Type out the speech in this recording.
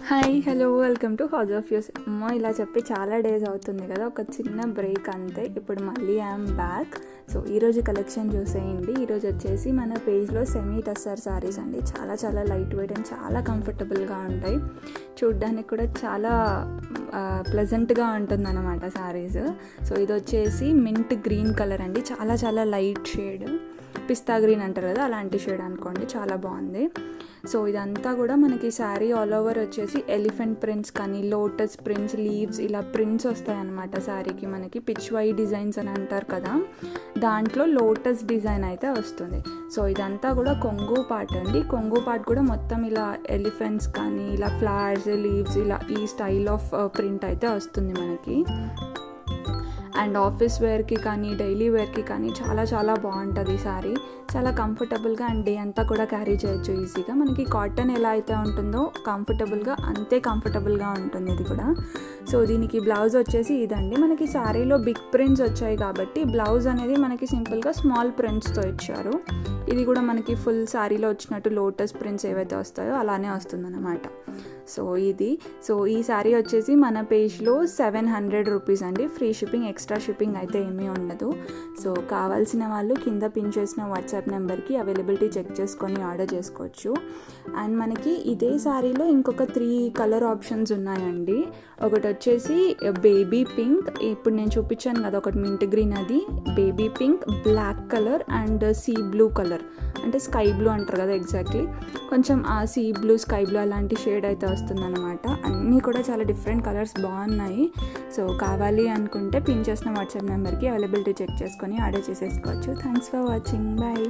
Hi hello welcome to house of use. అమ్మో ఇలా చెప్పి చాలా డేస్ అవుతుంది కదా, ఒక చిన్న బ్రేక్ అంతే. ఇప్పుడు మళ్ళీ ఐఎమ్ బ్యాక్. సో ఈరోజు కలెక్షన్ చూసేయండి. ఈరోజు వచ్చేసి మన పేజ్లో సెమీ టస్సర్ శారీస్ అండి. చాలా చాలా లైట్ వెయిట్ అండ్ చాలా కంఫర్టబుల్గా ఉంటాయి. చూడ్డానికి కూడా చాలా ప్లెజెంట్గా ఉంటుంది అన్నమాట శారీస్. సో ఇది వచ్చేసి మింట్ గ్రీన్ కలర్ అండి. చాలా చాలా లైట్ షేడ్, పిస్తా గ్రీన్ అంటారు కదా, అలాంటి షేడ్ అనుకోండి. చాలా బాగుంది. సో ఇదంతా కూడా మనకి శారీ ఆల్ ఓవర్ వచ్చేసి ఎలిఫెంట్ ప్రింట్స్ కానీ, లోటస్ ప్రింట్స్, లీవ్స్, ఇలా ప్రింట్స్ వస్తాయి అన్నమాట శారీకి. మనకి పిచ్ వై డిజైన్స్ అని అంటారు కదా, దాంట్లో లోటస్ డిజైన్ అయితే వస్తుంది. సో ఇదంతా కూడా కొంగు పార్ట్ అండి. కొంగు పార్ట్ కూడా మొత్తం ఇలా ఎలిఫెంట్స్ కానీ, ఇలా ఫ్లవర్స్, లీవ్స్, ఇలా ఈ స్టైల్ ఆఫ్ ప్రింట్ అయితే వస్తుంది మనకి. అండ్ ఆఫీస్ వేర్కి కానీ, డైలీ వేర్కి కానీ చాలా చాలా బాగుంటుంది ఈ శారీ. చాలా కంఫర్టబుల్గా అండ్ డే అంతా కూడా క్యారీ చేయొచ్చు ఈజీగా. మనకి కాటన్ ఎలా అయితే ఉంటుందో కంఫర్టబుల్గా, అంతే కంఫర్టబుల్గా ఉంటుంది ఇది కూడా. సో దీనికి బ్లౌజ్ వచ్చేసి ఇదండి. మనకి శారీలో బిగ్ ప్రింట్స్ వచ్చాయి కాబట్టి బ్లౌజ్ అనేది మనకి సింపుల్గా స్మాల్ ప్రింట్స్తో ఇచ్చారు. ఇది కూడా మనకి ఫుల్ శారీలో వచ్చినట్టు లోటస్ ప్రింట్స్ ఏవైతే వస్తాయో అలానే వస్తుందన్నమాట. సో ఇది. సో ఈ శారీ వచ్చేసి మన పేజ్లో 700 రూపీస్ అండి. ఫ్రీ షిప్పింగ్, ఎక్స్ట్రా షిప్పింగ్ అయితే ఏమీ ఉండదు. సో కావాల్సిన వాళ్ళు కింద పిన్ చేసిన వాట్సాప్ నెంబర్కి అవైలబిలిటీ చెక్ చేసుకొని ఆర్డర్ చేసుకోవచ్చు. అండ్ మనకి ఇదే శారీలో ఇంకొక 3 కలర్ ఆప్షన్స్ ఉన్నాయండి. ఒకటి వచ్చేసి బేబీ పింక్, ఇప్పుడు నేను చూపించాను కదా ఒకటి మింట్ గ్రీన్, అది baby pink, black colour and sea blue colour, అంటే స్కై బ్లూ అంటారు కదా ఎగ్జాక్ట్లీ, కొంచెం ఆ సీ బ్లూ, స్కై బ్లూ అలాంటి షేడ్ అయితే వస్తుందన్నమాట. అన్నీ కూడా చాలా డిఫరెంట్ కలర్స్ బాగున్నాయి. సో కావాలి అనుకుంటే పిన్ చేసిన వాట్సాప్ నెంబర్కి అవైలబిలిటీ చెక్ చేసుకొని ఆర్డర్ చేసేసుకోవచ్చు. Thanks for watching. బాయ్.